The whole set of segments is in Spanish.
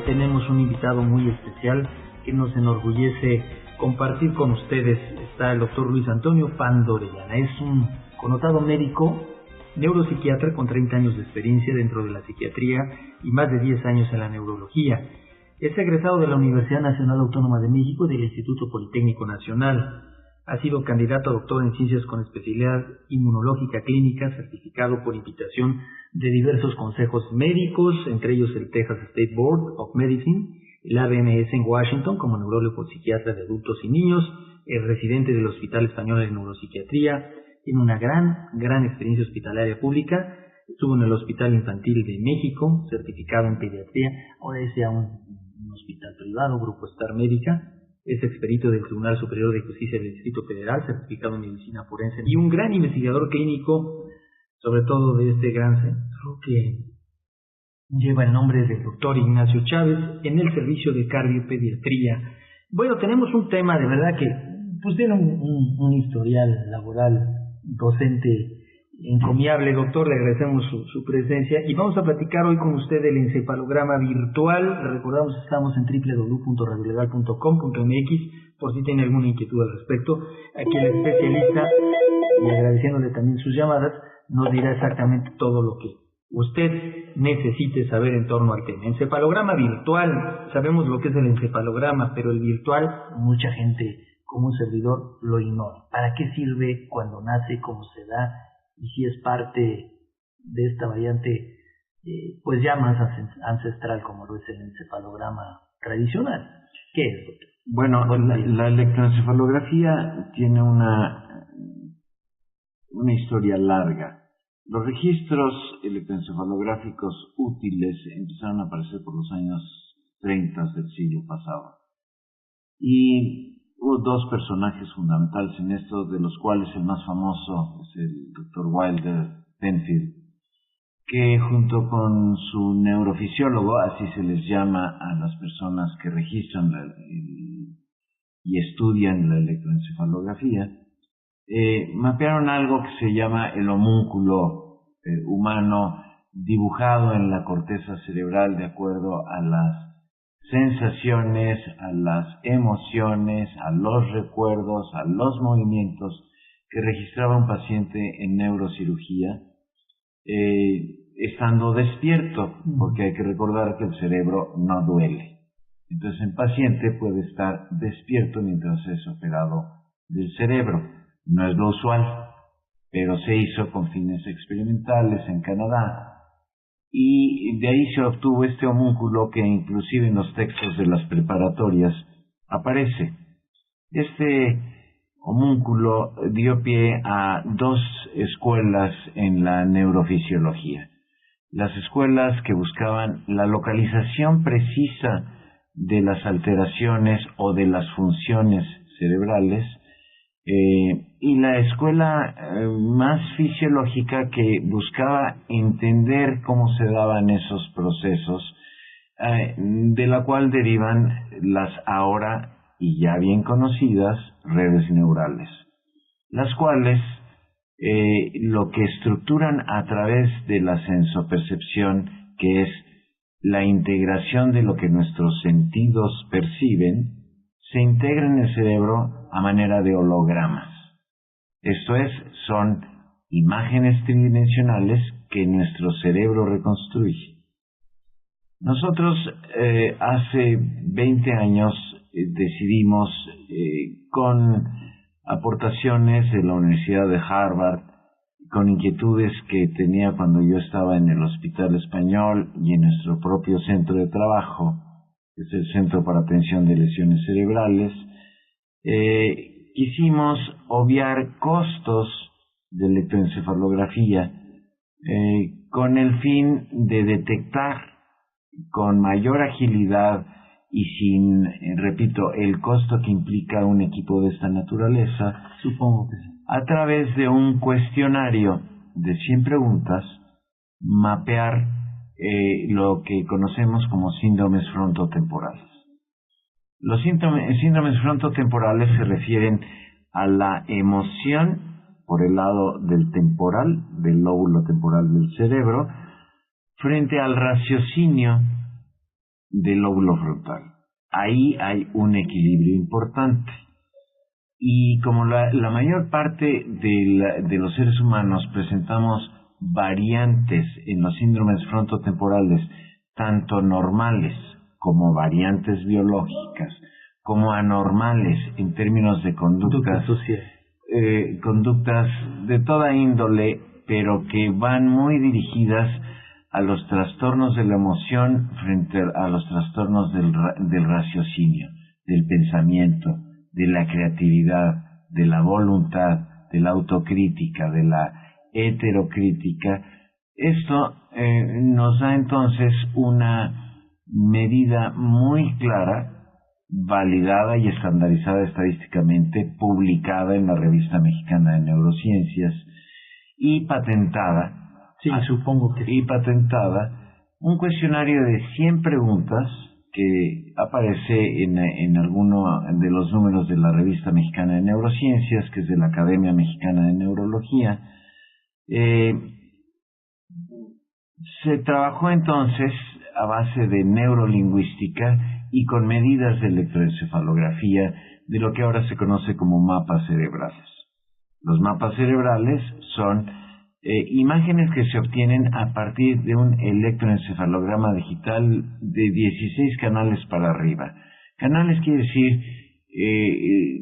tenemos un invitado muy especial que nos enorgullece compartir con ustedes. Está el doctor Luis Antonio Pando Orellana. Es un connotado médico, neuropsiquiatra con 30 años de experiencia dentro de la psiquiatría y más de 10 años en la neurología. Es egresado de la Universidad Nacional Autónoma de México y del Instituto Politécnico Nacional. Ha sido candidato a doctor en ciencias con especialidad inmunológica clínica, certificado por invitación de diversos consejos médicos, entre ellos el Texas State Board of Medicine, el ABMS en Washington como neurólogo psiquiatra de adultos y niños, es residente del Hospital Español de Neuropsiquiatría, tiene una gran experiencia hospitalaria pública, estuvo en el Hospital Infantil de México, certificado en pediatría, ahora es ya un hospital privado, Grupo Star Médica. Es experito del Tribunal Superior de Justicia del Distrito Federal, certificado en medicina forense y un gran investigador clínico, sobre todo de este gran centro que lleva el nombre del doctor Ignacio Chávez en el servicio de cardiopediatría. Bueno, tenemos un tema de verdad que pues tiene un historial laboral docente encomiable, doctor, le agradecemos su presencia y vamos a platicar hoy con usted del encefalograma virtual. Le recordamos que estamos en www.radiolegal.com.mx por si tiene alguna inquietud al respecto. Aquí el especialista, y agradeciéndole también sus llamadas, nos dirá exactamente todo lo que usted necesite saber en torno al tema. Encefalograma virtual, sabemos lo que es el encefalograma, pero el virtual, mucha gente como un servidor lo ignora. ¿Para qué sirve? ¿Cuándo nace? ¿Cómo se da? Y si es parte de esta variante pues ya más ancestral como lo es el encefalograma tradicional. ¿Qué es, doctor? Bueno, la electroencefalografía tiene una historia larga. Los registros electroencefalográficos útiles empezaron a aparecer por los años 30 del siglo pasado. Y hubo dos personajes fundamentales en esto, de los cuales el más famoso es el Dr. Wilder Penfield, que junto con su neurofisiólogo, así se les llama a las personas que registran y estudian la electroencefalografía, mapearon algo que se llama el homúnculo humano dibujado en la corteza cerebral de acuerdo a las sensaciones, a las emociones, a los recuerdos, a los movimientos que registraba un paciente en neurocirugía, estando despierto, porque hay que recordar que el cerebro no duele. Entonces el paciente puede estar despierto mientras es operado del cerebro. No es lo usual, pero se hizo con fines experimentales en Canadá. Y de ahí se obtuvo este homúnculo que inclusive en los textos de las preparatorias aparece. Este homúnculo dio pie a dos escuelas en la neurofisiología. Las escuelas que buscaban la localización precisa de las alteraciones o de las funciones cerebrales, y la escuela más fisiológica que buscaba entender cómo se daban esos procesos, de la cual derivan las ahora y ya bien conocidas redes neurales, las cuales lo que estructuran a través de la sensopercepción, que es la integración de lo que nuestros sentidos perciben, se integra en el cerebro a manera de hologramas. Esto es, son imágenes tridimensionales que nuestro cerebro reconstruye. Nosotros hace 20 años decidimos, con aportaciones de la Universidad de Harvard, con inquietudes que tenía cuando yo estaba en el Hospital Español y en nuestro propio centro de trabajo, que es el Centro para Atención de Lesiones Cerebrales, quisimos obviar costos de electroencefalografía con el fin de detectar con mayor agilidad y sin, repito, el costo que implica un equipo de esta naturaleza, Supongo que sí. a través de un cuestionario de 100 preguntas, mapear lo que conocemos como síndromes frontotemporales. Los síndromes frontotemporales se refieren a la emoción por el lado del temporal, del lóbulo temporal del cerebro, frente al raciocinio del lóbulo frontal. Ahí hay un equilibrio importante. Y como la mayor parte de los seres humanos presentamos variantes en los síndromes frontotemporales, tanto normales como variantes biológicas, como anormales en términos de conductas de toda índole, pero que van muy dirigidas a los trastornos de la emoción frente a los trastornos del raciocinio, del pensamiento, de la creatividad, de la voluntad, de la autocrítica, de la heterocrítica. Esto nos da entonces una medida muy clara, validada y estandarizada estadísticamente, publicada en la Revista Mexicana de Neurociencias y patentada. Sí, supongo que sí. Y patentada, un cuestionario de 100 preguntas que aparece en alguno de los números de la Revista Mexicana de Neurociencias, que es de la Academia Mexicana de Neurología. Se trabajó entonces a base de neurolingüística y con medidas de electroencefalografía de lo que ahora se conoce como mapas cerebrales. Los mapas cerebrales son imágenes que se obtienen a partir de un electroencefalograma digital de 16 canales para arriba. Canales quiere decir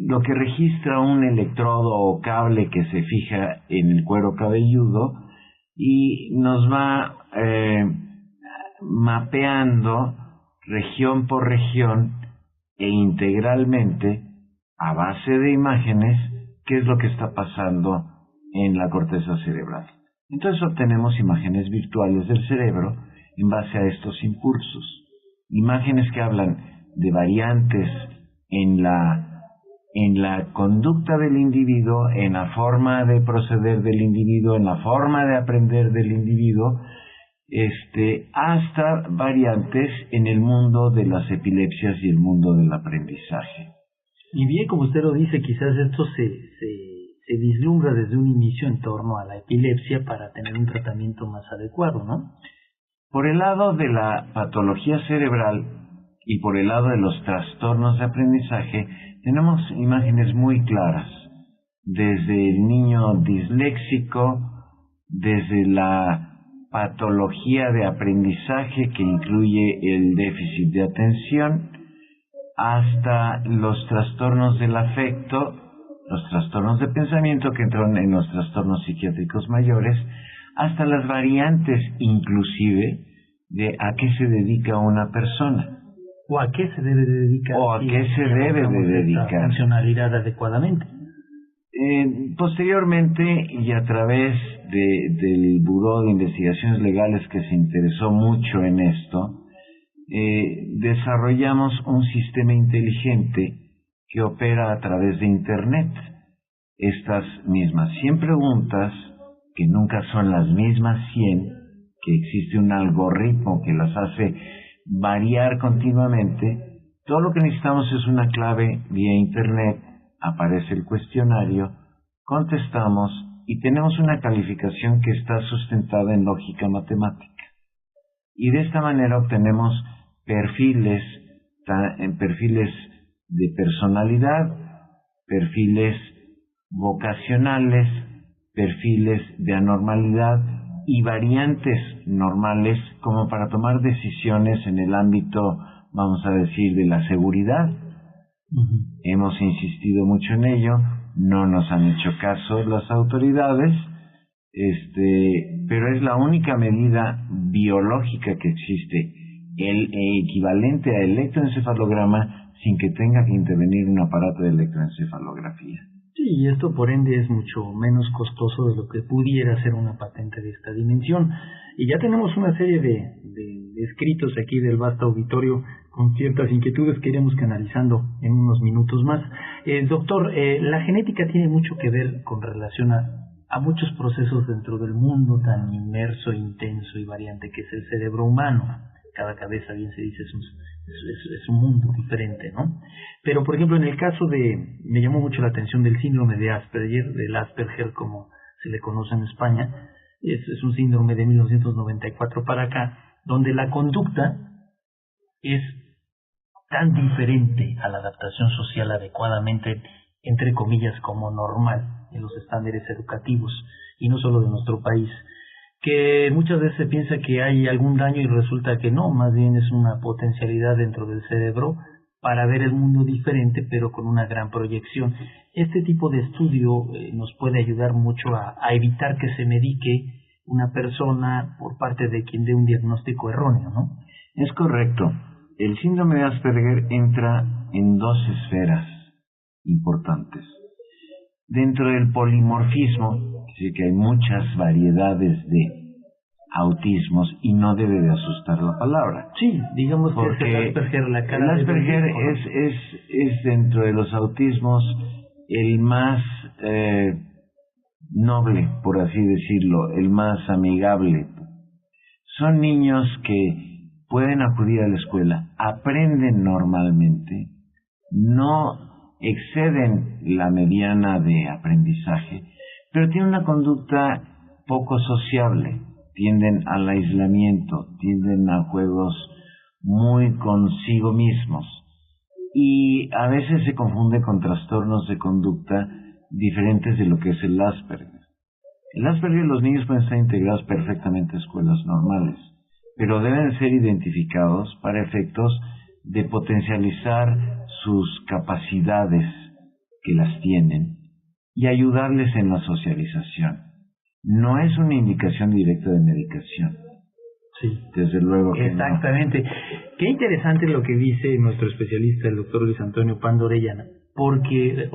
lo que registra un electrodo o cable que se fija en el cuero cabelludo y nos va mapeando región por región e integralmente a base de imágenes qué es lo que está pasando en la corteza cerebral. Entonces obtenemos imágenes virtuales del cerebro en base a estos impulsos. Imágenes que hablan de variantes en la conducta del individuo, en la forma de proceder del individuo, en la forma de aprender del individuo, hasta variantes en el mundo de las epilepsias y el mundo del aprendizaje. Y bien, como usted lo dice, quizás esto se vislumbra desde un inicio en torno a la epilepsia para tener un tratamiento más adecuado, ¿no? Por el lado de la patología cerebral y por el lado de los trastornos de aprendizaje, tenemos imágenes muy claras, desde el niño disléxico, desde la patología de aprendizaje que incluye el déficit de atención, hasta los trastornos del afecto, los trastornos de pensamiento que entran en los trastornos psiquiátricos mayores, hasta las variantes inclusive de a qué se dedica una persona. O a qué se debe dedicar. O a qué se debe de dedicar. Funcionalidad adecuadamente. Posteriormente, y a través del Buró de Investigaciones Legales que se interesó mucho en esto, desarrollamos un sistema inteligente que opera a través de Internet. Estas mismas 100 preguntas, que nunca son las mismas 100, que existe un algoritmo que las hace variar continuamente, todo lo que necesitamos es una clave vía Internet, aparece el cuestionario, contestamos y tenemos una calificación que está sustentada en lógica matemática. Y de esta manera obtenemos perfiles de personalidad, perfiles vocacionales, perfiles de anormalidad y variantes normales como para tomar decisiones en el ámbito, vamos a decir, de la seguridad. Hemos insistido mucho en ello, no nos han hecho caso las autoridades, pero es la única medida biológica que existe, el equivalente a electroencefalograma sin que tenga que intervenir un aparato de electroencefalografía. Sí, y esto por ende es mucho menos costoso de lo que pudiera ser una patente de esta dimensión. Y ya tenemos una serie de escritos aquí del vasto auditorio con ciertas inquietudes que iremos canalizando en unos minutos más. Doctor, la genética tiene mucho que ver con relación a muchos procesos dentro del mundo tan inmerso, intenso y variante que es el cerebro humano. Cada cabeza, bien se dice, es un mundo diferente, ¿no? Pero, por ejemplo, en el caso me llamó mucho la atención del síndrome de Asperger, del Asperger como se le conoce en España. Es un síndrome de 1994 para acá, donde la conducta es tan diferente a la adaptación social adecuadamente, entre comillas, como normal en los estándares educativos, y no solo de nuestro país, que muchas veces se piensa que hay algún daño y resulta que no, más bien es una potencialidad dentro del cerebro para ver el mundo diferente, pero con una gran proyección. Este tipo de estudio nos puede ayudar mucho a evitar que se medique una persona por parte de quien dé un diagnóstico erróneo, ¿no? Es correcto. El síndrome de Asperger entra en dos esferas importantes. Dentro del polimorfismo, es decir, que hay muchas variedades de autismos y no debe de asustar la palabra. Sí, digamos porque que es el Asperger, la cara el Asperger del disco, ¿no? es dentro de los autismos el más noble, por así decirlo, el más amigable. Son niños que pueden acudir a la escuela, aprenden normalmente, no exceden la mediana de aprendizaje, pero tienen una conducta poco sociable, tienden al aislamiento, tienden a juegos muy consigo mismos y a veces se confunde con trastornos de conducta diferentes de lo que es el Asperger. El Asperger, los niños pueden estar integrados perfectamente a escuelas normales, pero deben ser identificados para efectos de potencializar sus capacidades que las tienen y ayudarles en la socialización. No es una indicación directa de medicación. Sí, desde luego que exactamente. No. Qué interesante lo que dice nuestro especialista, el doctor Luis Antonio Pando Orellana, porque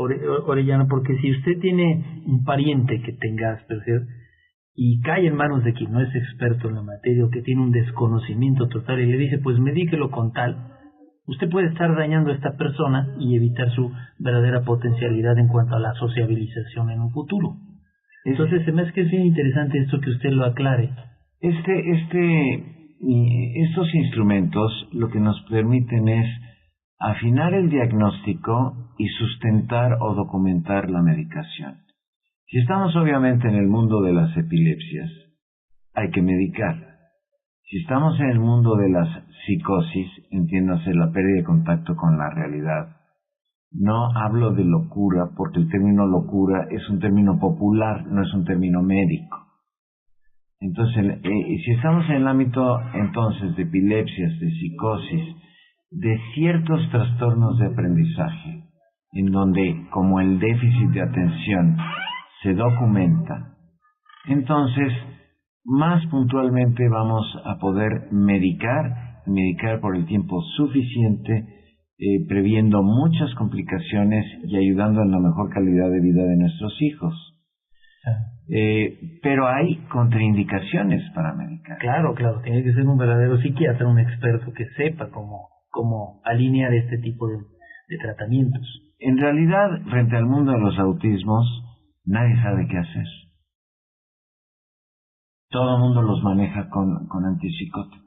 si usted tiene un pariente que tenga Asperger y cae en manos de quien no es experto en la materia o que tiene un desconocimiento total y le dice, pues medíquelo con tal, usted puede estar dañando a esta persona y evitar su verdadera potencialidad en cuanto a la sociabilización en un futuro. Entonces se me hace que es bien interesante esto que usted lo aclare. Estos instrumentos lo que nos permiten es afinar el diagnóstico y sustentar o documentar la medicación. Si estamos obviamente en el mundo de las epilepsias, hay que medicar. Si estamos en el mundo de las psicosis, entiéndase la pérdida de contacto con la realidad. No hablo de locura porque el término locura es un término popular, no es un término médico. Entonces, si estamos en el ámbito entonces de epilepsias, de psicosis, de ciertos trastornos de aprendizaje, en donde como el déficit de atención se documenta, entonces más puntualmente vamos a poder medicar por el tiempo suficiente, previendo muchas complicaciones y ayudando en la mejor calidad de vida de nuestros hijos. Pero hay contraindicaciones para medicar. Claro, tiene que ser un verdadero psiquiatra, un experto que sepa cómo alinear este tipo de tratamientos. En realidad, frente al mundo de los autismos, nadie sabe qué hacer. Todo el mundo los maneja con antipsicóticos.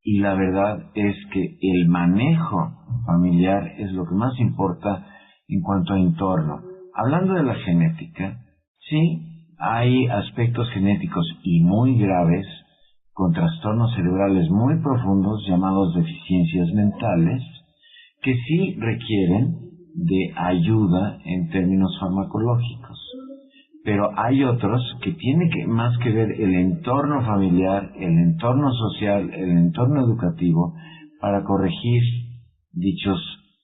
Y la verdad es que el manejo familiar es lo que más importa en cuanto a entorno. Hablando de la genética, sí, hay aspectos genéticos y muy graves, con trastornos cerebrales muy profundos llamados deficiencias mentales, que sí requieren de ayuda en términos farmacológicos. Pero hay otros que tienen más que ver el entorno familiar, el entorno social, el entorno educativo, para corregir dichos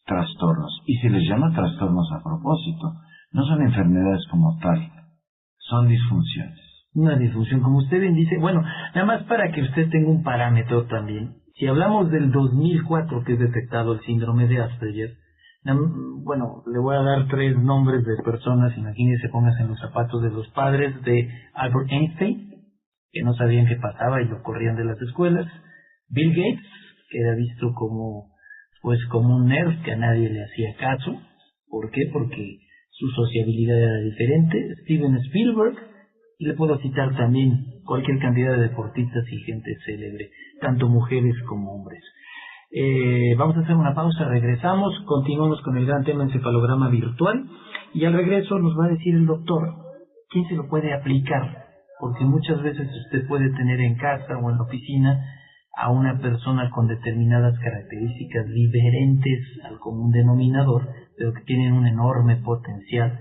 trastornos. Y se les llama trastornos a propósito. No son enfermedades como tal, son disfunciones. Una disfunción, como usted bien dice. Bueno, nada más para que usted tenga un parámetro también. Si hablamos del 2004 que es detectado el síndrome de Asperger, bueno, le voy a dar 3 nombres de personas, imagínese, póngase en los zapatos de los padres de Albert Einstein, que no sabían qué pasaba y lo corrían de las escuelas; Bill Gates, que era visto como un nerd que a nadie le hacía caso. ¿Por qué? Porque su sociabilidad era diferente; Steven Spielberg, y le puedo citar también cualquier cantidad de deportistas y gente célebre, tanto mujeres como hombres. Vamos a hacer una pausa, regresamos, continuamos con el gran tema encefalograma virtual y al regreso nos va a decir el doctor quién se lo puede aplicar, porque muchas veces usted puede tener en casa o en la oficina a una persona con determinadas características diferentes al común denominador, pero que tienen un enorme potencial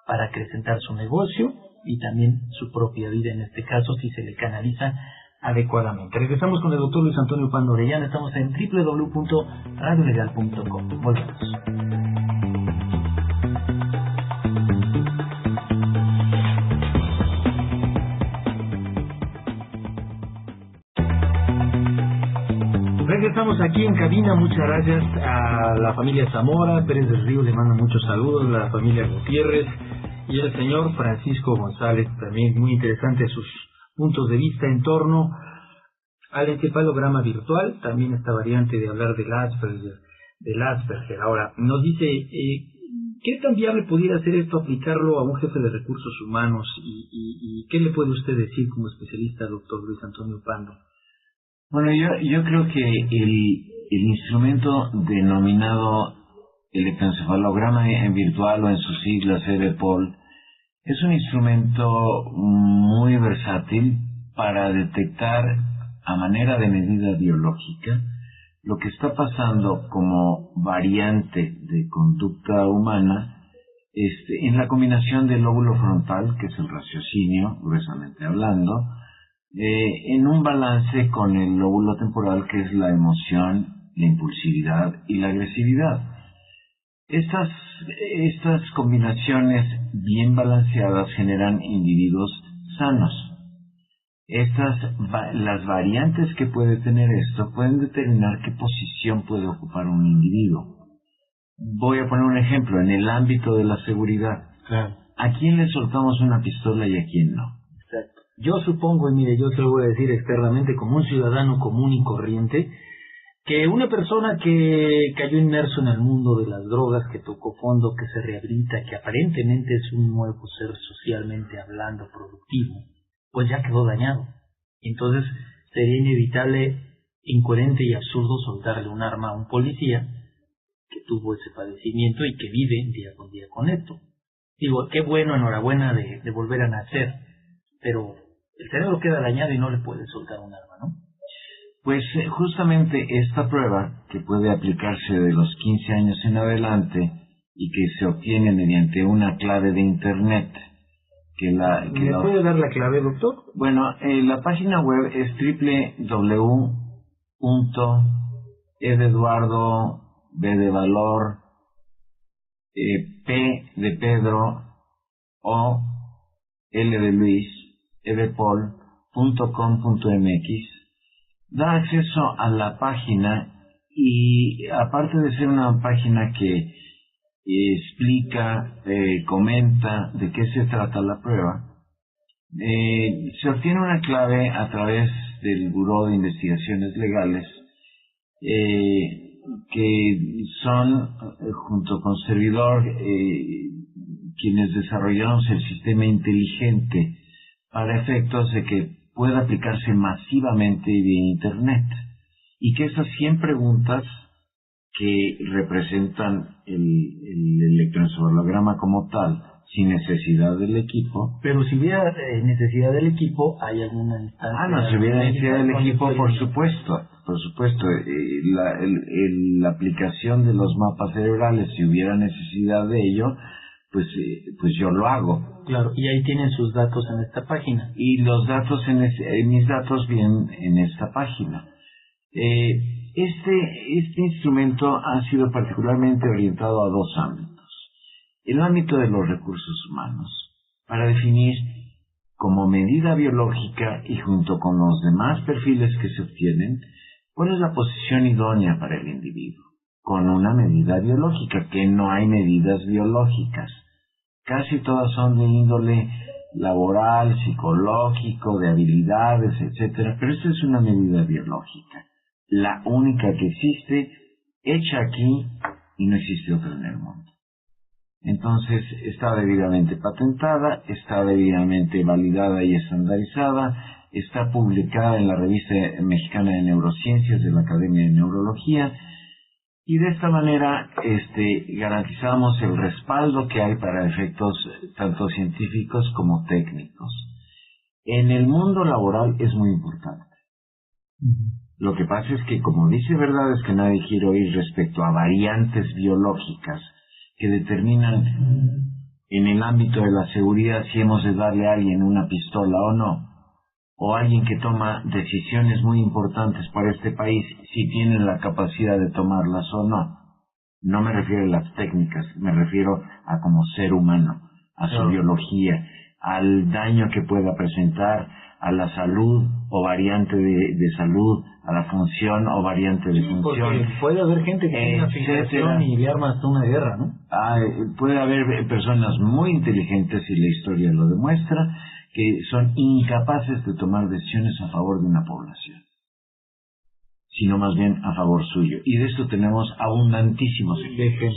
para acrecentar su negocio y también su propia vida, en este caso, si se le canaliza adecuadamente. Regresamos con el doctor Luis Antonio Pando Orellana. Estamos en www.radiolegal.com. Volvemos. Regresamos aquí en cabina. Muchas gracias a la familia Zamora, Pérez del Río le manda muchos saludos, la familia Gutiérrez y el señor Francisco González, también muy interesante sus puntos de vista en torno al encefalograma virtual, también esta variante de hablar del Asperger. Ahora, nos dice, ¿qué tan viable pudiera ser esto aplicarlo a un jefe de recursos humanos? ¿Y qué le puede usted decir como especialista, doctor Luis Antonio Pando? Bueno, yo creo que el instrumento denominado electroencefalograma en virtual o en sus siglas EDPOL es un instrumento muy versátil para detectar a manera de medida biológica lo que está pasando como variante de conducta humana en la combinación del lóbulo frontal, que es el raciocinio, gruesamente hablando, en un balance con el lóbulo temporal, que es la emoción, la impulsividad y la agresividad. Estas combinaciones bien balanceadas generan individuos sanos. Las variantes que puede tener esto pueden determinar qué posición puede ocupar un individuo. Voy a poner un ejemplo en el ámbito de la seguridad. Claro. ¿A quién le soltamos una pistola y a quién no? Exacto. Yo supongo, y mire, yo se lo voy a decir externamente como un ciudadano común y corriente, que una persona que cayó inmerso en el mundo de las drogas, que tocó fondo, que se rehabilita, que aparentemente es un nuevo ser socialmente hablando, productivo, pues ya quedó dañado. Entonces sería inevitable, incoherente y absurdo soltarle un arma a un policía que tuvo ese padecimiento y que vive día con día con esto. Digo, qué bueno, enhorabuena de volver a nacer, pero el cerebro queda dañado y no le puede soltar un arma, ¿no? Pues justamente esta prueba, que puede aplicarse de los 15 años en adelante y que se obtiene mediante una clave de Internet. ¿Me puede dar la clave, doctor? Bueno, la página web es www.e de Eduardo, B de Valor, P de Pedro, O, L de Luis, edepol.com.mx. Da acceso a la página y, aparte de ser una página que explica, comenta de qué se trata la prueba, se obtiene una clave a través del Buró de Investigaciones Legales, que son, junto con servidor, quienes desarrollamos el sistema inteligente para efectos de que pueda aplicarse masivamente vía Internet, y que esas 100 preguntas que representan el electroencefalograma como tal, sin necesidad del equipo. Pero si hubiera necesidad del equipo, ¿hay alguna instancia? No, si hubiera necesidad del equipo, por supuesto. La aplicación de los mapas cerebrales, si hubiera necesidad de ello, pues yo lo hago. Claro, y ahí tienen sus datos en esta página. Y los datos mis datos vienen en esta página. Este instrumento ha sido particularmente orientado a dos ámbitos. El ámbito de los recursos humanos, para definir como medida biológica y junto con los demás perfiles que se obtienen, cuál es la posición idónea para el individuo, con una medida biológica, que no hay medidas biológicas. Casi todas son de índole laboral, psicológico, de habilidades, etcétera, pero esta es una medida biológica, la única que existe, hecha aquí, y no existe otra en el mundo. Entonces, está debidamente patentada, está debidamente validada y estandarizada, está publicada en la Revista Mexicana de Neurociencias de la Academia de Neurología, y de esta manera garantizamos el respaldo que hay para efectos tanto científicos como técnicos. En el mundo laboral es muy importante. Lo que pasa es que, como dice verdad, es que nadie quiere oír respecto a variantes biológicas que determinan en el ámbito de la seguridad si hemos de darle a alguien una pistola o no, o alguien que toma decisiones muy importantes para este país, si tiene la capacidad de tomarlas o no. No me refiero a las técnicas, me refiero a como ser humano, a su biología, al daño que pueda presentar a la salud o variante de salud, a la función o variante de función. Porque puede haber gente que tiene una filtración y le arma hasta una guerra, ¿no? Puede haber personas muy inteligentes, y la historia lo demuestra, que son incapaces de tomar decisiones a favor de una población, sino más bien a favor suyo. Y de esto tenemos abundantísimos ejemplos.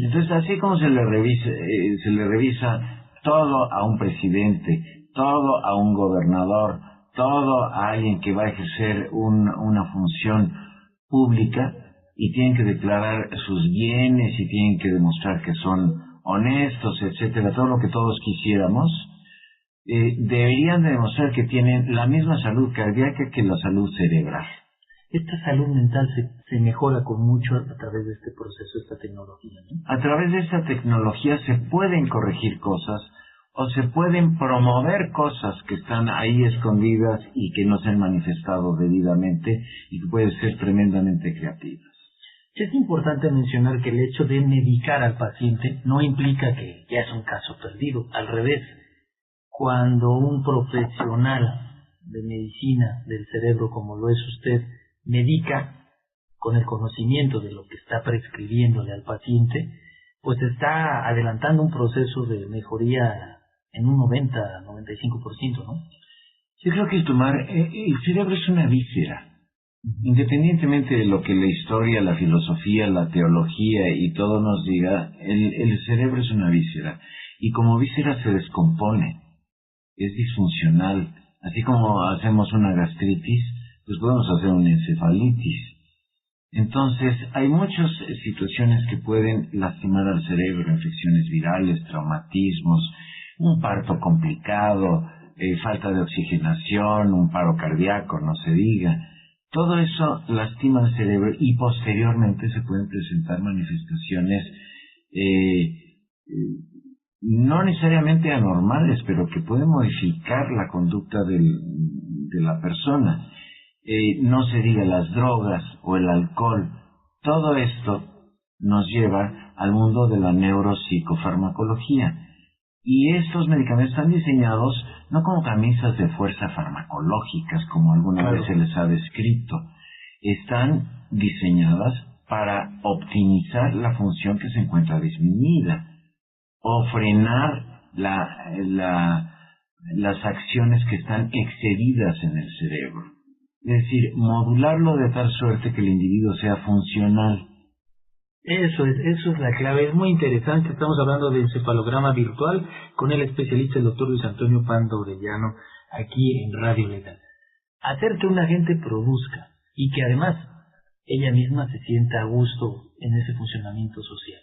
Entonces, así como se le revisa todo a un presidente, todo a un gobernador, todo a alguien que va a ejercer una función pública y tienen que declarar sus bienes y tienen que demostrar que son honestos, etcétera, todo lo que todos quisiéramos, deberían de demostrar que tienen la misma salud cardíaca que la salud cerebral. Esta salud mental se mejora con mucho a través de este proceso, esta tecnología, ¿no? A través de esta tecnología se pueden corregir cosas o se pueden promover cosas que están ahí escondidas y que no se han manifestado debidamente y que pueden ser tremendamente creativas. Es importante mencionar que el hecho de medicar al paciente no implica que ya es un caso perdido. Al revés, cuando un profesional de medicina del cerebro, como lo es usted, medica con el conocimiento de lo que está prescribiéndole al paciente, pues está adelantando un proceso de mejoría en un 90-95%, ¿no? Yo creo que el cerebro es una víscera. Independientemente de lo que la historia, la filosofía, la teología y todo nos diga, el cerebro es una víscera. Y como víscera se descompone, es disfuncional. Así como hacemos una gastritis, pues podemos hacer una encefalitis. Entonces, hay muchas situaciones que pueden lastimar al cerebro: infecciones virales, traumatismos, un parto complicado, falta de oxigenación, un paro cardíaco, no se diga. Todo eso lastima al cerebro y posteriormente se pueden presentar manifestaciones no necesariamente anormales, pero que pueden modificar la conducta de la persona. No se diga las drogas o el alcohol. Todo esto nos lleva al mundo de la neuropsicofarmacología. Y estos medicamentos están diseñados no como camisas de fuerza farmacológicas, como alguna vez se les ha descrito. Están diseñadas para optimizar la función que se encuentra disminuida, o frenar las acciones que están excedidas en el cerebro. Es decir, modularlo de tal suerte que el individuo sea funcional. Eso es la clave, es muy interesante. Estamos hablando de encefalograma virtual con el especialista, el doctor Luis Antonio Pando Orellano, aquí en Radio Legal. Hacer que una gente produzca y que además ella misma se sienta a gusto en ese funcionamiento social.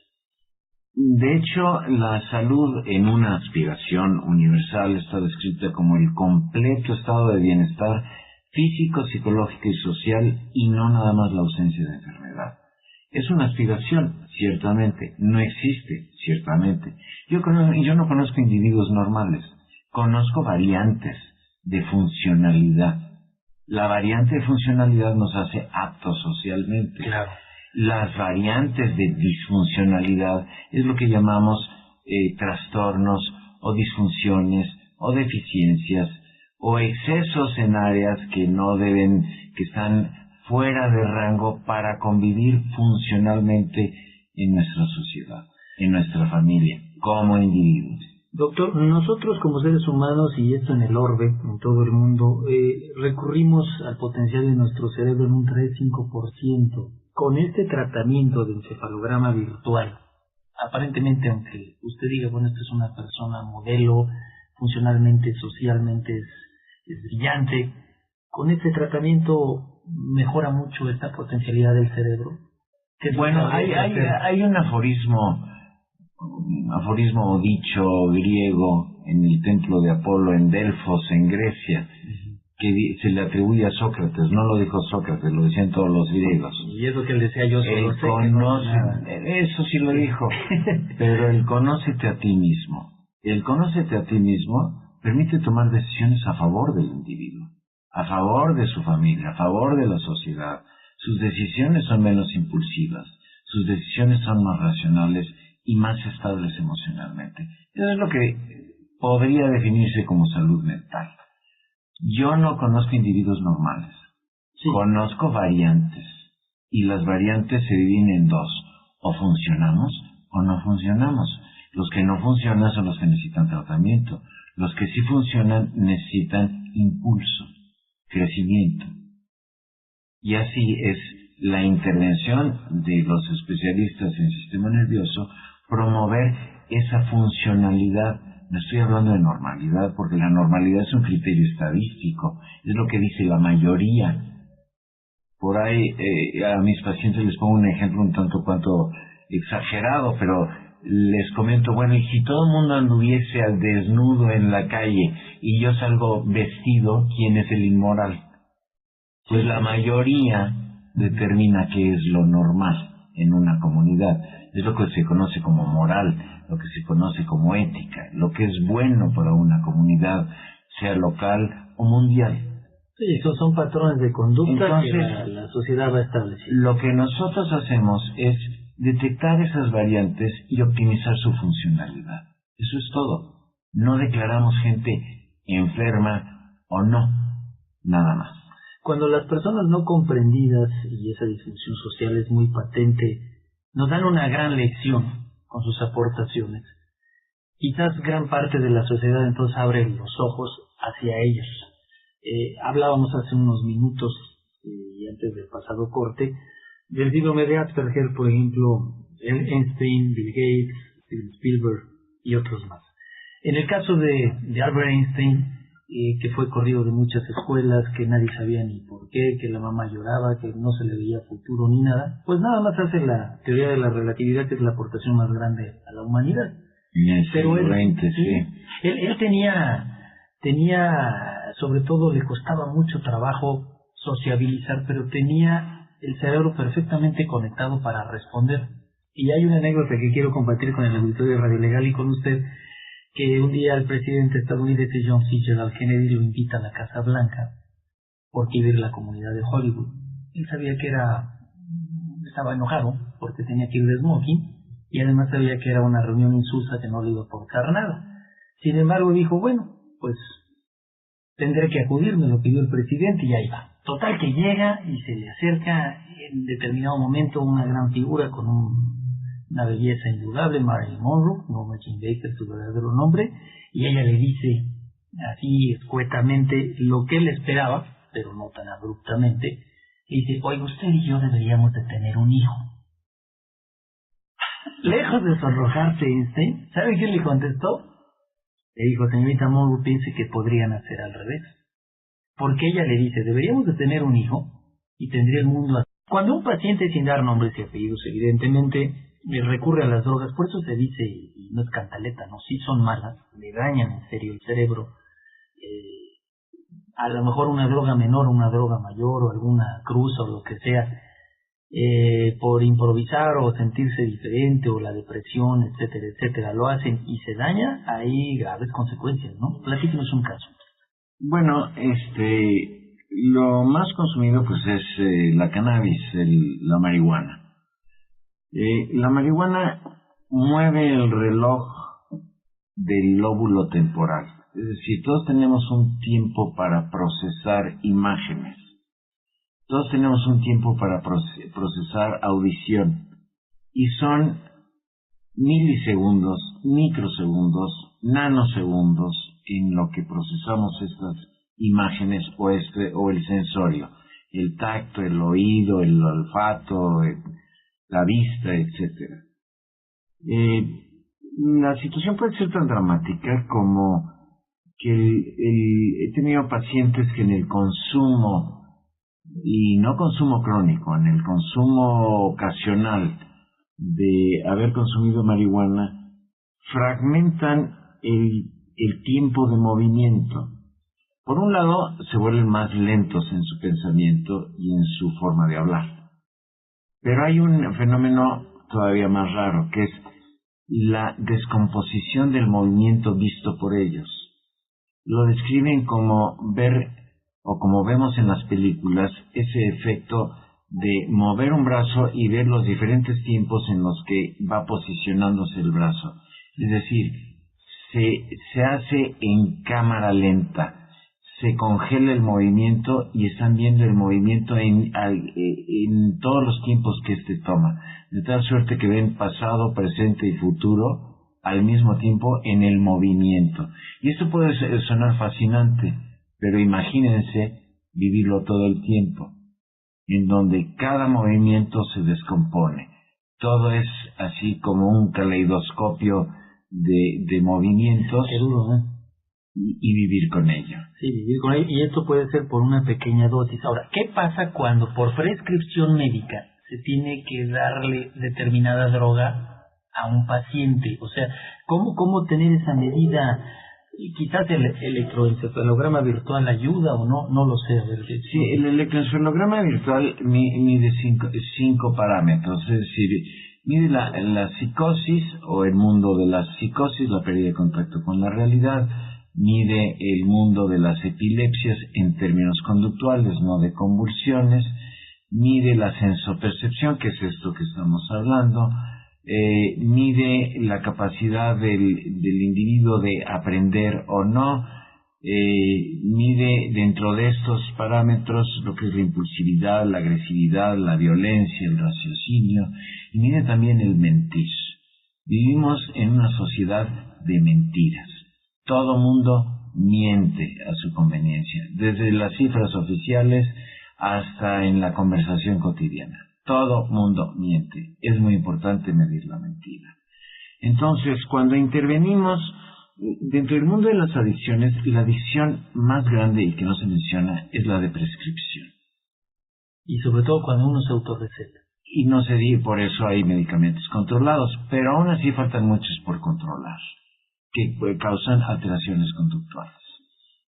De hecho, la salud en una aspiración universal está descrita como el completo estado de bienestar físico, psicológico y social, y no nada más la ausencia de enfermedad. Es una aspiración, ciertamente, no existe, ciertamente. Yo no conozco individuos normales, conozco variantes de funcionalidad. La variante de funcionalidad nos hace aptos socialmente. Claro. Las variantes de disfuncionalidad es lo que llamamos trastornos o disfunciones o deficiencias o excesos en áreas que están fuera de rango para convivir funcionalmente en nuestra sociedad, en nuestra familia, como individuos. Doctor, nosotros como seres humanos, y esto en el orbe, en todo el mundo, recurrimos al potencial de nuestro cerebro en un 3-5%. Con este tratamiento de encefalograma virtual, aparentemente, aunque usted diga, bueno, esta es una persona modelo, funcionalmente, socialmente es brillante, con este tratamiento mejora mucho esta potencialidad del cerebro. Bueno, hay un aforismo o dicho griego en el templo de Apolo en Delfos, en Grecia, que se le atribuye a Sócrates, no lo dijo Sócrates, lo decían todos los griegos. Y eso que él decía, yo solo sé que no es nada. Eso sí lo dijo, pero el conócete a ti mismo. El conócete a ti mismo permite tomar decisiones a favor del individuo, a favor de su familia, a favor de la sociedad. Sus decisiones son menos impulsivas, sus decisiones son más racionales y más estables emocionalmente. Eso es lo que podría definirse como salud mental. Yo no conozco individuos normales, sí. Conozco variantes, y las variantes se dividen en dos: o funcionamos o no funcionamos. Los que no funcionan son los que necesitan tratamiento. Los que sí funcionan necesitan impulso, crecimiento. Y así es la intervención de los especialistas en sistema nervioso, promover esa funcionalidad. No estoy hablando de normalidad, porque la normalidad es un criterio estadístico, es lo que dice la mayoría. Por ahí a mis pacientes les pongo un ejemplo un tanto cuanto exagerado, pero les comento, bueno, y si todo el mundo anduviese al desnudo en la calle y yo salgo vestido, ¿quién es el inmoral? Pues la mayoría determina qué es lo normal en una comunidad. Es lo que se conoce como moral, lo que se conoce como ética, lo que es bueno para una comunidad, sea local o mundial. Sí, esos son patrones de conducta. Entonces, que la sociedad va a establecer. Lo que nosotros hacemos es detectar esas variantes y optimizar su funcionalidad. Eso es todo. No declaramos gente enferma o no, nada más. Cuando las personas no comprendidas, y esa disfunción social es muy patente, nos dan una gran lección con sus aportaciones, quizás gran parte de la sociedad entonces abre los ojos hacia ellos. Hablábamos hace unos minutos, y antes del pasado corte, del síndrome de Asperger, por ejemplo, Einstein, Bill Gates, Steven Spielberg y otros más. En el caso de Albert Einstein, que fue corrido de muchas escuelas, que nadie sabía ni por qué, que la mamá lloraba, que no se le veía futuro ni nada, pues nada más hace la teoría de la relatividad, que es la aportación más grande a la humanidad. Pero él tenía, sobre todo le costaba mucho trabajo sociabilizar, pero tenía el cerebro perfectamente conectado para responder. Y hay una anécdota que quiero compartir con el auditorio de Radio Legal y con usted, que un día el presidente estadounidense John Fitzgerald Kennedy lo invita a la Casa Blanca porque iba a ir a la comunidad de Hollywood. Él sabía que estaba enojado porque tenía que ir de smoking, y además sabía que era una reunión insulsa que no le iba a aportar nada. Sin embargo dijo, bueno, pues tendré que acudir, me lo pidió el presidente, y ahí va. Total que llega y se le acerca en determinado momento una gran figura con una belleza indudable, Marilyn Monroe, Norma Jean Baker, su verdadero nombre, y ella le dice así escuetamente lo que él esperaba, pero no tan abruptamente. Le dice, oiga, usted y yo deberíamos de tener un hijo. Lejos de sonrojarse Einstein, ¿sabe qué le contestó? Le dijo, señorita Monroe, piense que podrían hacer al revés. Porque ella le dice, deberíamos de tener un hijo y tendría el mundo así. Cuando un paciente, sin dar nombres y apellidos, evidentemente, recurre a las drogas, por eso se dice, y no es cantaleta, no, sí son malas, le dañan en serio el cerebro, a lo mejor una droga menor, una droga mayor, o alguna cruz o lo que sea, por improvisar o sentirse diferente, o la depresión, etcétera, etcétera, lo hacen y se daña, hay graves consecuencias, ¿no? Platíquenos un caso. Bueno, lo más consumido pues es la cannabis, la marihuana. La marihuana mueve el reloj del lóbulo temporal. Es decir, todos tenemos un tiempo para procesar imágenes. Todos tenemos un tiempo para procesar audición. Y son milisegundos, microsegundos, nanosegundos en lo que procesamos estas imágenes o el sensorio. El tacto, el oído, el olfato, la vista, etcétera. La situación puede ser tan dramática como que he tenido pacientes que en el consumo, y no consumo crónico, en el consumo ocasional de haber consumido marihuana, fragmentan el tiempo de movimiento. Por un lado, se vuelven más lentos en su pensamiento y en su forma de hablar. Pero hay un fenómeno todavía más raro, que es la descomposición del movimiento visto por ellos. Lo describen como ver, o como vemos en las películas, ese efecto de mover un brazo y ver los diferentes tiempos en los que va posicionándose el brazo. Es decir, se hace en cámara lenta. Se congela el movimiento y están viendo el movimiento en todos los tiempos que éste toma, de tal suerte que ven pasado, presente y futuro al mismo tiempo en el movimiento. Y esto puede sonar fascinante, pero imagínense vivirlo todo el tiempo, en donde cada movimiento se descompone. Todo es así como un caleidoscopio de movimientos. Qué duro, ¿eh? Y vivir con ello. Sí, vivir con ello. Y esto puede ser por una pequeña dosis. Ahora, ¿qué pasa cuando por prescripción médica se tiene que darle determinada droga a un paciente? O sea, ¿cómo tener esa medida? Quizás el electroencefalograma virtual ayuda o no, no lo sé. A ver, sí, el electroencefalograma virtual mide cinco parámetros, es decir, mide la psicosis o el mundo de la psicosis, la pérdida de contacto con la realidad. Mide el mundo de las epilepsias en términos conductuales, no de convulsiones. Mide la sensopercepción, que es esto que estamos hablando. Mide la capacidad del individuo de aprender o no. Mide dentro de estos parámetros lo que es la impulsividad, la agresividad, la violencia, el raciocinio. Y mide también el mentir. Vivimos en una sociedad de mentiras. Todo mundo miente a su conveniencia, desde las cifras oficiales hasta en la conversación cotidiana. Todo mundo miente. Es muy importante medir la mentira. Entonces, cuando intervenimos dentro del mundo de las adicciones, la adicción más grande y que no se menciona es la de prescripción. Y sobre todo cuando uno se autorreceta. Y no se dice, por eso hay medicamentos controlados, pero aún así faltan muchos por controlar, que causan alteraciones conductuales,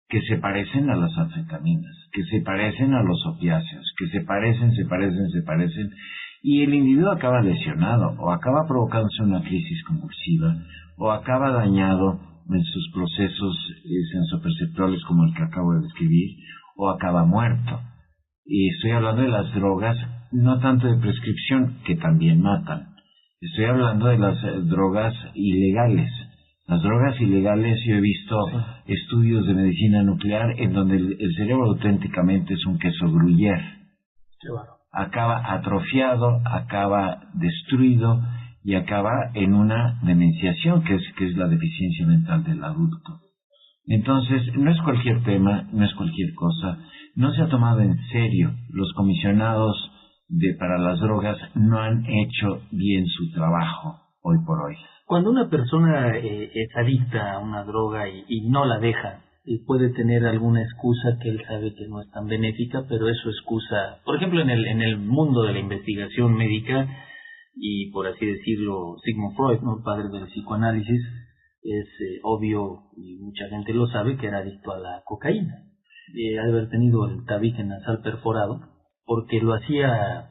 que se parecen a las anfetaminas, que se parecen a los opiáceos, que se parecen, y el individuo acaba lesionado, o acaba provocándose una crisis convulsiva, o acaba dañado en sus procesos sensoperceptuales como el que acabo de describir, o acaba muerto. Y estoy hablando de las drogas, no tanto de prescripción, que también matan. Estoy hablando de las drogas ilegales. Las drogas ilegales, yo he visto estudios de medicina nuclear en donde el cerebro auténticamente es un queso gruyère. Acaba atrofiado, acaba destruido y acaba en una demenciación, que es la deficiencia mental del adulto. Entonces, no es cualquier tema, no es cualquier cosa, no se ha tomado en serio. Los comisionados para las drogas no han hecho bien su trabajo hoy por hoy. Cuando una persona es adicta a una droga y no la deja, puede tener alguna excusa que él sabe que no es tan benéfica, pero es su excusa. Por ejemplo, en el mundo de la investigación médica, y por así decirlo, Sigmund Freud, ¿no?, el padre del psicoanálisis, es obvio, y mucha gente lo sabe, que era adicto a la cocaína. Ha de haber tenido el tabique nasal perforado, porque lo hacía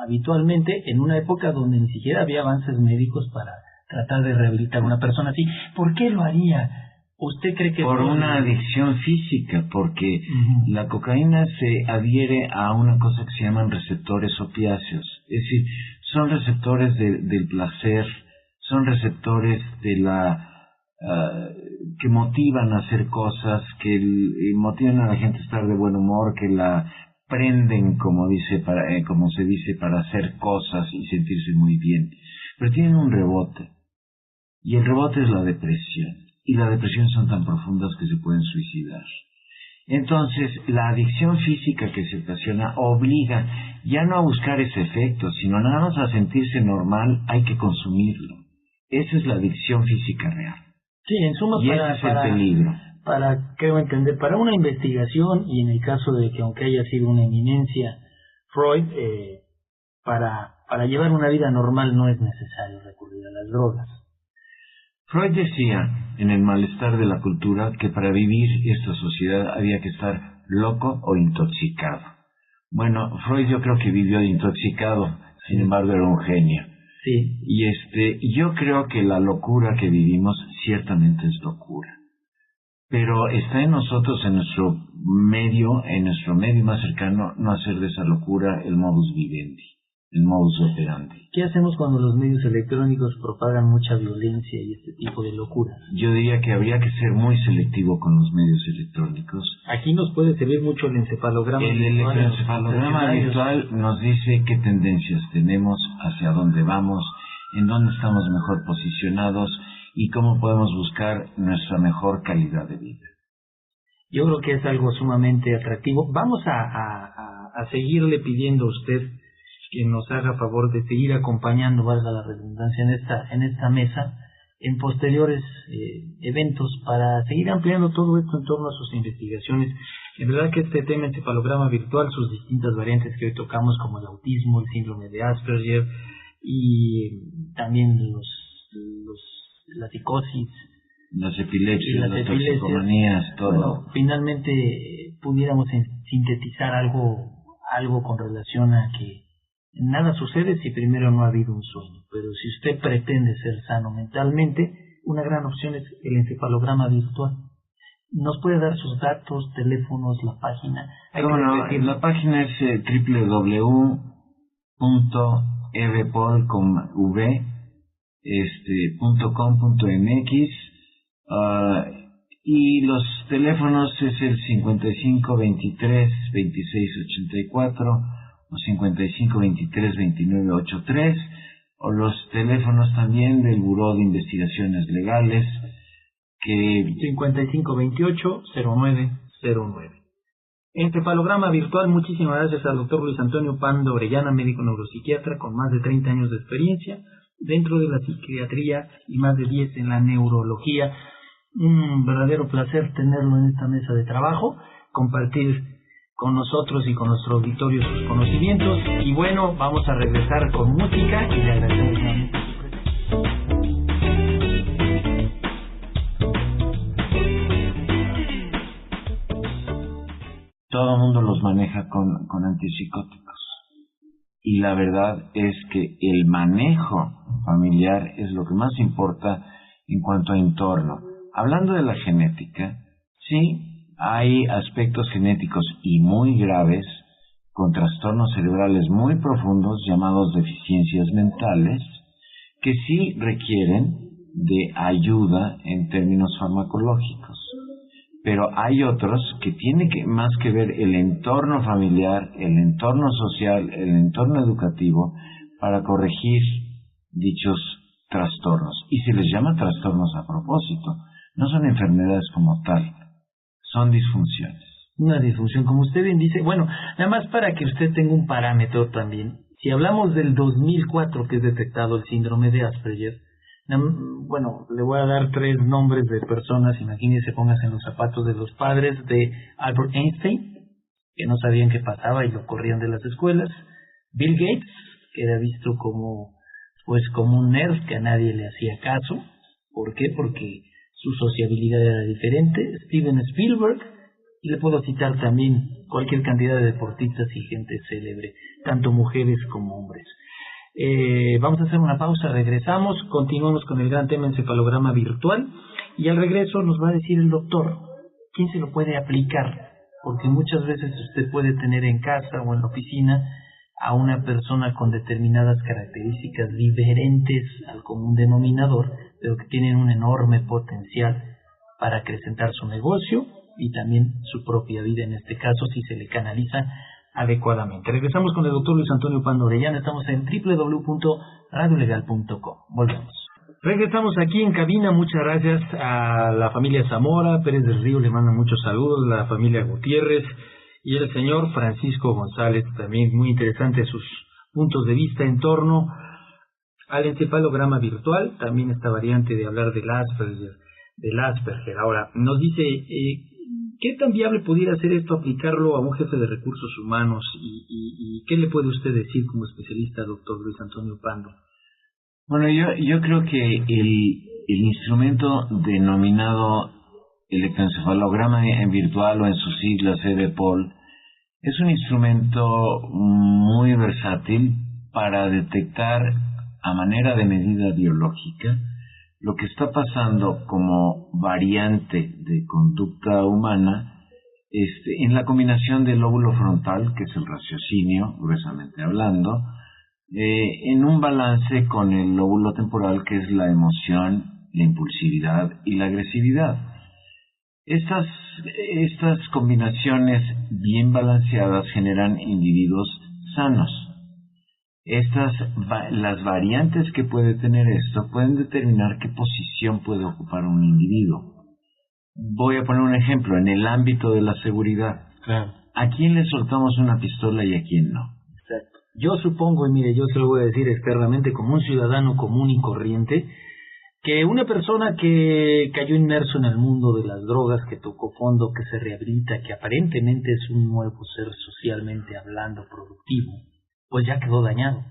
habitualmente en una época donde ni siquiera había avances médicos para tratar de rehabilitar a una persona así. ¿Por qué lo haría? ¿Usted cree que...? Por una adicción física, porque la cocaína se adhiere a una cosa que se llaman receptores opiáceos. Es decir, son receptores del placer, son receptores que motivan a hacer cosas, que motivan a la gente a estar de buen humor, que la prenden, como se dice, para hacer cosas y sentirse muy bien. Pero tienen un rebote. Y el rebote es la depresión. Y la depresión son tan profundas que se pueden suicidar. Entonces, la adicción física que se ocasiona obliga ya no a buscar ese efecto, sino nada más a sentirse normal, hay que consumirlo. Esa es la adicción física real. Sí, en suma, y ese es el peligro. Creo entender, para una investigación, y en el caso de que aunque haya sido una eminencia, Freud, para llevar una vida normal no es necesario recurrir a las drogas. Freud decía, en El malestar de la cultura, que para vivir esta sociedad había que estar loco o intoxicado. Bueno, Freud yo creo que vivió intoxicado, sin embargo era un genio. Sí. Y yo creo que la locura que vivimos ciertamente es locura. Pero está en nosotros, en nuestro medio más cercano, no hacer de esa locura el modus vivendi, el modus operandi. ¿Qué hacemos cuando los medios electrónicos propagan mucha violencia y este tipo de locuras? Yo diría que habría que ser muy selectivo con los medios electrónicos. Aquí nos puede servir mucho el encefalograma virtual. El encefalograma virtual nos dice qué tendencias tenemos, hacia dónde vamos, en dónde estamos mejor posicionados y cómo podemos buscar nuestra mejor calidad de vida. Yo creo que es algo sumamente atractivo. Vamos a seguirle pidiendo a usted que nos haga favor de seguir acompañando, valga la redundancia, en esta mesa, en posteriores eventos, para seguir ampliando todo esto en torno a sus investigaciones. En verdad que este tema encefalograma virtual, sus distintas variantes que hoy tocamos, como el autismo, el síndrome de Asperger y también la psicosis, las epilepsias, las toxicomanías, todo. Bueno, finalmente pudiéramos sintetizar algo con relación a que nada sucede si primero no ha habido un sueño. Pero si usted pretende ser sano mentalmente, una gran opción es el encefalograma virtual. ¿Nos puede dar sus datos, teléfonos, la página? La página es www.evepol.com.mx y los teléfonos es el 55 23 26 84 o 55 23 29 83, o los teléfonos también del Buró de Investigaciones Legales, que 55 28 09 09. Encefalograma virtual. Muchísimas gracias al doctor Luis Antonio Pando Orellana, médico neuropsiquiatra con más de 30 años de experiencia dentro de la psiquiatría y más de 10 en la neurología. Un verdadero placer tenerlo en esta mesa de trabajo, compartir con nosotros y con nuestro auditorio sus conocimientos. Y bueno, vamos a regresar con música y le agradecemos nuevamente su presencia. Todo el mundo los maneja con antipsicóticos. Y la verdad es que el manejo familiar es lo que más importa en cuanto a entorno. Hablando de la genética, sí, hay aspectos genéticos y muy graves con trastornos cerebrales muy profundos llamados deficiencias mentales que sí requieren de ayuda en términos farmacológicos. Pero hay otros que tienen más que ver el entorno familiar, el entorno social, el entorno educativo para corregir dichos trastornos. Y se les llama trastornos a propósito. No son enfermedades como tal, son disfunciones. Una disfunción, como usted bien dice. Bueno, nada más para que usted tenga un parámetro también. Si hablamos del 2004 que es detectado el síndrome de Asperger, bueno, le voy a dar 3 nombres de personas. Imagínese, póngase en los zapatos de los padres de Albert Einstein, que no sabían qué pasaba y lo corrían de las escuelas. Bill Gates, que era visto como un nerd que a nadie le hacía caso. ¿Por qué? Porque su sociabilidad era diferente. Steven Spielberg, y le puedo citar también cualquier cantidad de deportistas y gente célebre, tanto mujeres como hombres. Vamos a hacer una pausa, regresamos, continuamos con el gran tema encefalograma virtual, y al regreso nos va a decir el doctor quién se lo puede aplicar, porque muchas veces usted puede tener en casa o en la oficina a una persona con determinadas características diferentes al común denominador, pero que tienen un enorme potencial para acrecentar su negocio y también su propia vida, en este caso, si se le canaliza adecuadamente. Regresamos con el doctor Luis Antonio Pando Orellana. Estamos en www.radiolegal.com. Volvemos. Regresamos aquí en cabina. Muchas gracias a la familia Zamora, Pérez del Río le manda muchos saludos, la familia Gutiérrez y el señor Francisco González, también muy interesante sus puntos de vista en torno al encefalograma virtual, también esta variante de hablar del Asperger. Ahora, nos dice, ¿qué tan viable pudiera ser esto aplicarlo a un jefe de recursos humanos? ¿Y qué le puede usted decir como especialista, doctor Luis Antonio Pando? Bueno, yo creo que el instrumento denominado electroencefalograma en virtual o en sus siglas EDPOL es un instrumento muy versátil para detectar a manera de medida biológica lo que está pasando como variante de conducta humana en la combinación del lóbulo frontal, que es el raciocinio, gruesamente hablando, en un balance con el lóbulo temporal, que es la emoción, la impulsividad y la agresividad. Estas combinaciones bien balanceadas generan individuos sanos. Las variantes que puede tener esto pueden determinar qué posición puede ocupar un individuo. Voy a poner un ejemplo en el ámbito de la seguridad. Claro. ¿A quién le soltamos una pistola y a quién no? Exacto. Yo supongo, y mire, yo se lo voy a decir externamente como un ciudadano común y corriente, que una persona que cayó inmerso en el mundo de las drogas, que tocó fondo, que se rehabilita, que aparentemente es un nuevo ser socialmente hablando, productivo, pues ya quedó dañado.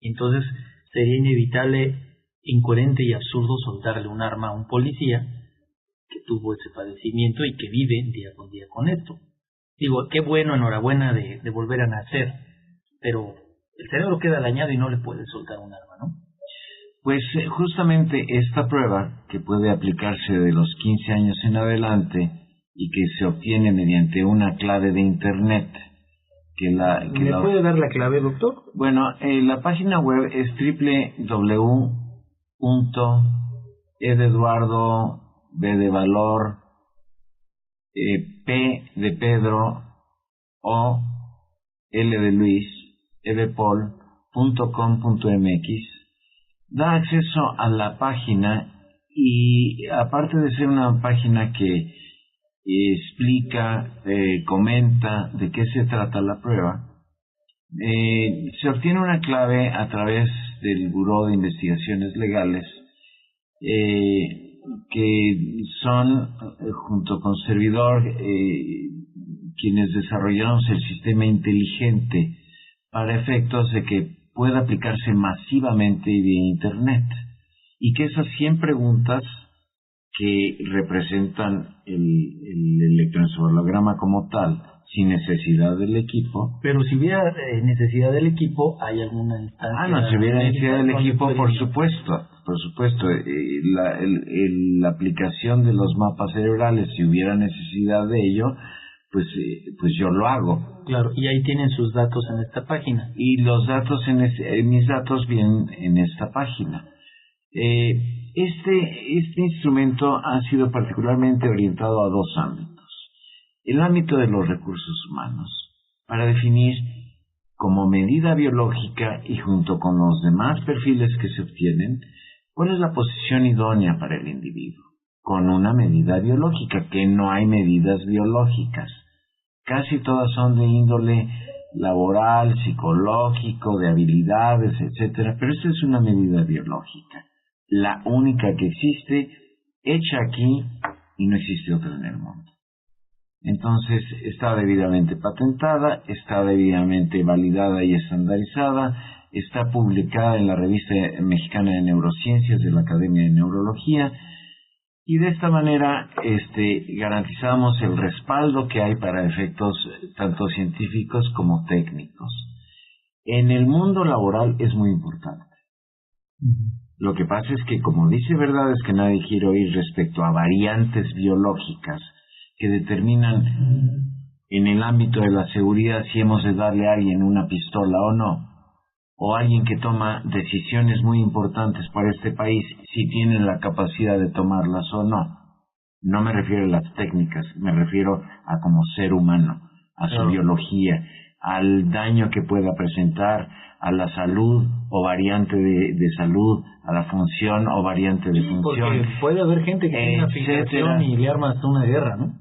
Entonces sería inevitable, incoherente y absurdo soltarle un arma a un policía que tuvo ese padecimiento y que vive día con día con esto. Digo, qué bueno, enhorabuena de volver a nacer, pero el cerebro queda dañado y no le puedes soltar un arma, ¿no? Pues justamente esta prueba, que puede aplicarse de los 15 años en adelante y que se obtiene mediante una clave de Internet. ¿Me puede dar la clave, doctor? Bueno, la página web es www.eduardo, B de valor, P de Pedro, O, L de Luis, edepol.com.mx. Da acceso a la página y aparte de ser una página que explica, comenta de qué se trata la prueba, se obtiene una clave a través del Buró de Investigaciones Legales, que son, junto con servidor, quienes desarrollamos el sistema inteligente para efectos de que pueda aplicarse masivamente vía Internet, y que esas 100 preguntas que representan el electroencefalograma como tal, sin necesidad del equipo. Pero si hubiera necesidad del equipo, ¿hay alguna instancia? No, si hubiera necesidad del equipo, por supuesto. La aplicación de los mapas cerebrales, si hubiera necesidad de ello, pues yo lo hago. Claro, y ahí tienen sus datos en esta página. Y los datos mis datos vienen en esta página. Este instrumento ha sido particularmente orientado a dos ámbitos. El ámbito de los recursos humanos, para definir como medida biológica y junto con los demás perfiles que se obtienen, cuál es la posición idónea para el individuo, con una medida biológica, que no hay medidas biológicas. Casi todas son de índole laboral, psicológico, de habilidades, etcétera, pero esta es una medida biológica, la única que existe, hecha aquí, y no existe otra en el mundo. Entonces, está debidamente patentada, está debidamente validada y estandarizada, está publicada en la Revista Mexicana de Neurociencias de la Academia de Neurología, y de esta manera garantizamos el respaldo que hay para efectos tanto científicos como técnicos. En el mundo laboral es muy importante. Lo que pasa es que, como dice verdades que nadie quiere oír respecto a variantes biológicas que determinan en el ámbito de la seguridad si hemos de darle a alguien una pistola o no, o alguien que toma decisiones muy importantes para este país, si tienen la capacidad de tomarlas o no. No me refiero a las técnicas, me refiero a como ser humano, a su biología, al daño que pueda presentar a la salud o variante de salud, a la función o variante de función. Porque puede haber gente que tiene una fijación y le arma hasta una guerra, ¿no?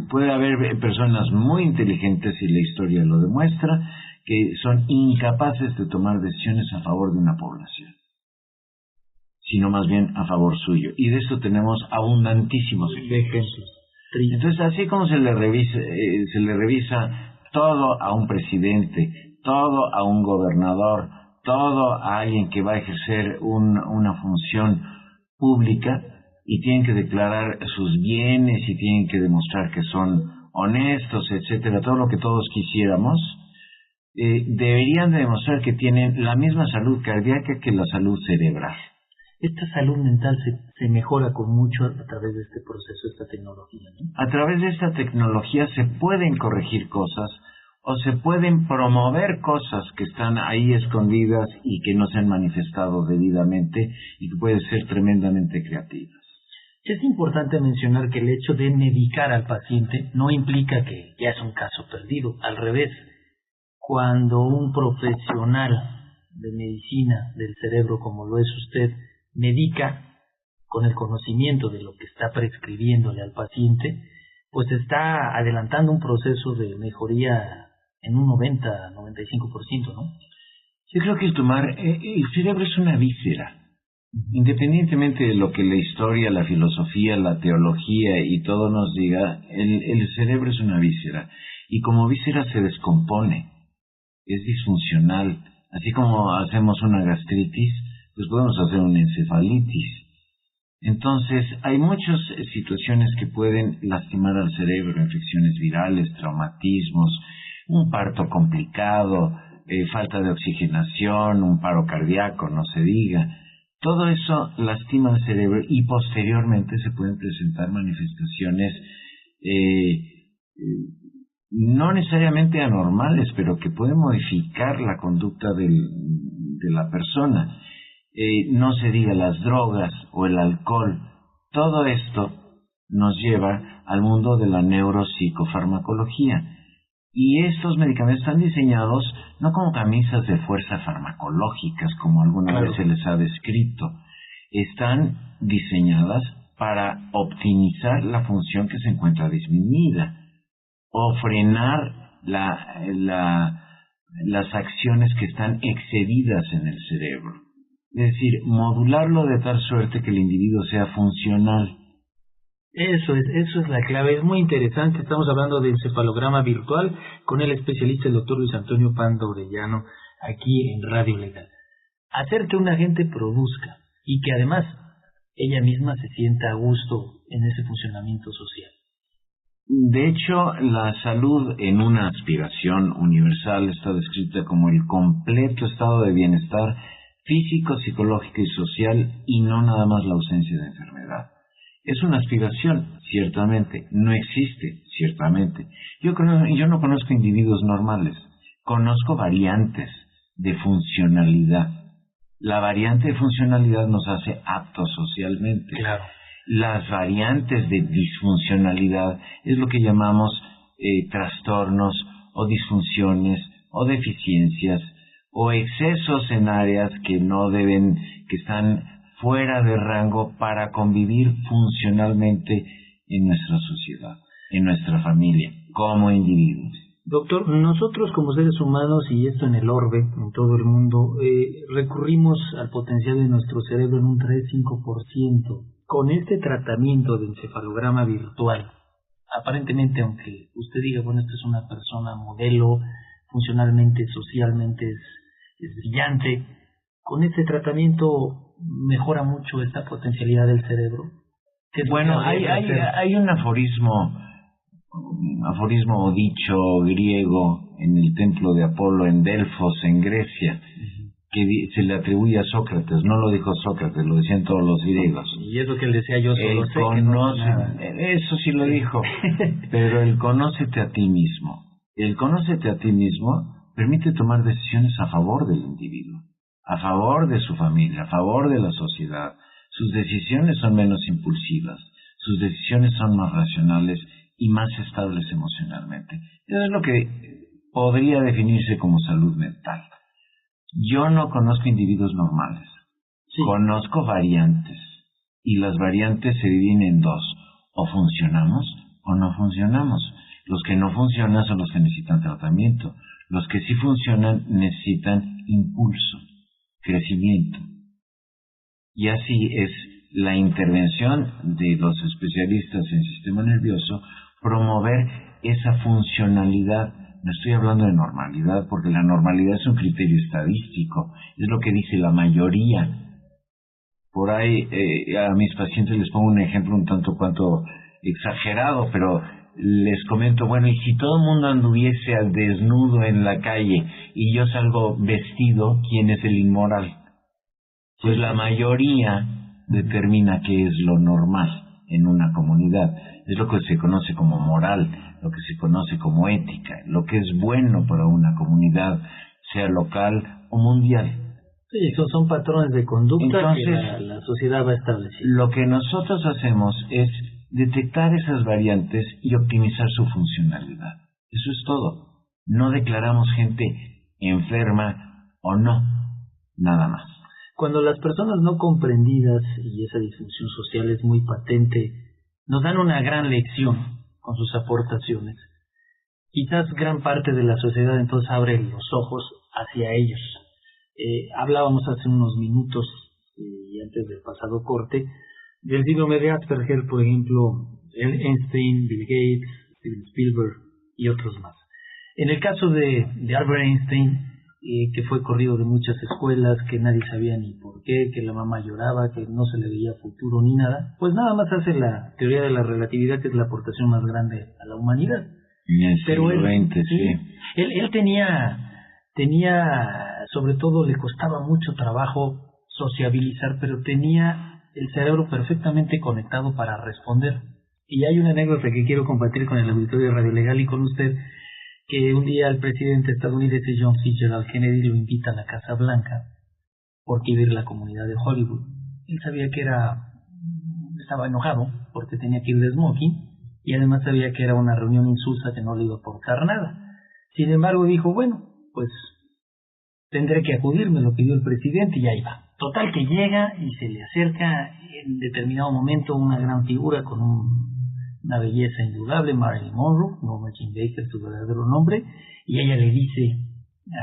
Puede haber personas muy inteligentes, y la historia lo demuestra, que son incapaces de tomar decisiones a favor de una población, sino más bien a favor suyo. Y de esto tenemos abundantísimos ejemplos. Entonces, así como se le revisa todo a un presidente, todo a un gobernador, todo a alguien que va a ejercer una función pública y tienen que declarar sus bienes y tienen que demostrar que son honestos, etcétera, todo lo que todos quisiéramos, deberían de demostrar que tienen la misma salud cardíaca que la salud cerebral. Esta salud mental se mejora con mucho a través de este proceso, esta tecnología, ¿no? A través de esta tecnología se pueden corregir cosas o se pueden promover cosas que están ahí escondidas y que no se han manifestado debidamente y que pueden ser tremendamente creativas. Es importante mencionar que el hecho de medicar al paciente no implica que ya es un caso perdido. Al revés, cuando un profesional de medicina del cerebro, como lo es usted, medica con el conocimiento de lo que está prescribiéndole al paciente, pues está adelantando un proceso de mejoría en un 90-95%, ¿no? Yo creo que el cerebro es una víscera. Independientemente de lo que la historia, la filosofía, la teología y todo nos diga, el cerebro es una víscera. Y como víscera se descompone, es disfuncional. Así como hacemos una gastritis, pues podemos hacer una encefalitis. Entonces, hay muchas situaciones que pueden lastimar al cerebro, infecciones virales, traumatismos, un parto complicado, falta de oxigenación, un paro cardíaco, no se diga. Todo eso lastima al cerebro y posteriormente se pueden presentar manifestaciones no necesariamente anormales, pero que pueden modificar la conducta de la persona. No se diga las drogas o el alcohol. Todo esto nos lleva al mundo de la neuropsicofarmacología. Y estos medicamentos están diseñados no como camisas de fuerza farmacológicas, como alguna vez se les ha descrito. Están diseñadas para optimizar la función que se encuentra disminuida o frenar las acciones que están excedidas en el cerebro. Es decir, modularlo de tal suerte que el individuo sea funcional. Eso es la clave, es muy interesante. Estamos hablando de encefalograma virtual con el especialista, el doctor Luis Antonio Pando Orellano, aquí en Radio Legal. Hacer que una gente produzca y que además ella misma se sienta a gusto en ese funcionamiento social. De hecho, la salud en una aspiración universal está descrita como el completo estado de bienestar físico, psicológico y social, y no nada más la ausencia de enfermedad. Es una aspiración, ciertamente. No existe, ciertamente. Yo no conozco individuos normales. Conozco variantes de funcionalidad. La variante de funcionalidad nos hace aptos socialmente. Claro. Las variantes de disfuncionalidad es lo que llamamos trastornos o disfunciones o deficiencias o excesos en áreas que están fuera de rango para convivir funcionalmente en nuestra sociedad, en nuestra familia, como individuos. Doctor, nosotros como seres humanos, y esto en el orbe, en todo el mundo, recurrimos al potencial de nuestro cerebro en un 3-5%. Con este tratamiento de encefalograma virtual, aparentemente, aunque usted diga, bueno, esta es una persona modelo, funcionalmente, socialmente es brillante, con este tratamiento mejora mucho esta potencialidad del cerebro. Bueno, hay un aforismo o dicho griego en el templo de Apolo en Delfos, en Grecia, que se le atribuye a Sócrates. No lo dijo Sócrates, lo decían todos los griegos. Y eso que él decía, yo solo sé que no sé nada. Eso sí lo dijo, pero el conócete a ti mismo. El conócete a ti mismo permite tomar decisiones a favor del individuo, a favor de su familia, a favor de la sociedad. Sus decisiones son menos impulsivas, sus decisiones son más racionales y más estables emocionalmente. Eso es lo que podría definirse como salud mental. Yo no conozco individuos normales, sí. Conozco variantes, y las variantes se dividen en dos: o funcionamos o no funcionamos. Los que no funcionan son los que necesitan tratamiento. Los que sí funcionan necesitan impulso, crecimiento. Y así es la intervención de los especialistas en sistema nervioso, promover esa funcionalidad No estoy hablando de normalidad, porque la normalidad es un criterio estadístico, es lo que dice la mayoría. Por ahí a mis pacientes les pongo un ejemplo un tanto cuanto exagerado, pero les comento, bueno, y si todo el mundo anduviese al desnudo en la calle y yo salgo vestido, ¿quién es el inmoral? Pues la mayoría determina qué es lo normal en una comunidad. Es lo que se conoce como moral, lo que se conoce como ética, lo que es bueno para una comunidad, sea local o mundial. Sí, son patrones de conducta. Entonces, que la sociedad va a establecer. Lo que nosotros hacemos es detectar esas variantes y optimizar su funcionalidad. Eso es todo. No declaramos gente enferma o no, nada más. Cuando las personas no comprendidas, y esa disfunción social es muy patente, nos dan una gran lección con sus aportaciones, quizás gran parte de la sociedad entonces abre los ojos hacia ellos. Hablábamos hace unos minutos, y antes del pasado corte, del síndrome de Asperger, por ejemplo, Einstein, Bill Gates, Steven Spielberg y otros más. En el caso de Albert Einstein, que fue corrido de muchas escuelas, que nadie sabía ni por qué, que la mamá lloraba, que no se le veía futuro ni nada, pues nada más hace la teoría de la relatividad, que es la aportación más grande a la humanidad. Pero él tenía, sobre todo le costaba mucho trabajo sociabilizar, pero tenía el cerebro perfectamente conectado para responder. Y hay una anécdota que quiero compartir con el auditorio de Radio Legal y con usted, que un día el presidente estadounidense John Fitzgerald Kennedy lo invita a la Casa Blanca porque iba a ir a la comunidad de Hollywood. Él sabía que estaba enojado porque tenía que ir de smoking, y además sabía que era una reunión insulsa que no le iba a aportar nada. Sin embargo dijo, bueno, pues tendré que acudir, me lo pidió el presidente y ahí va. Total que llega y se le acerca en determinado momento una gran figura con una belleza indudable, Marilyn Monroe, Norma Jean Baker, su verdadero nombre, y ella le dice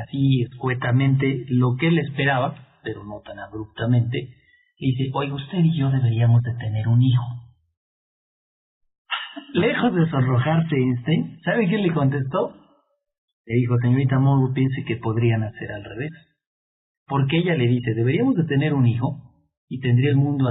así escuetamente lo que él esperaba, pero no tan abruptamente. Le dice, oiga, usted y yo deberíamos de tener un hijo. Lejos de sonrojarse Einstein, ¿sabe qué le contestó? Le dijo, señorita Monroe, piense que podrían hacer al revés. Porque ella le dice, deberíamos de tener un hijo y tendría el mundo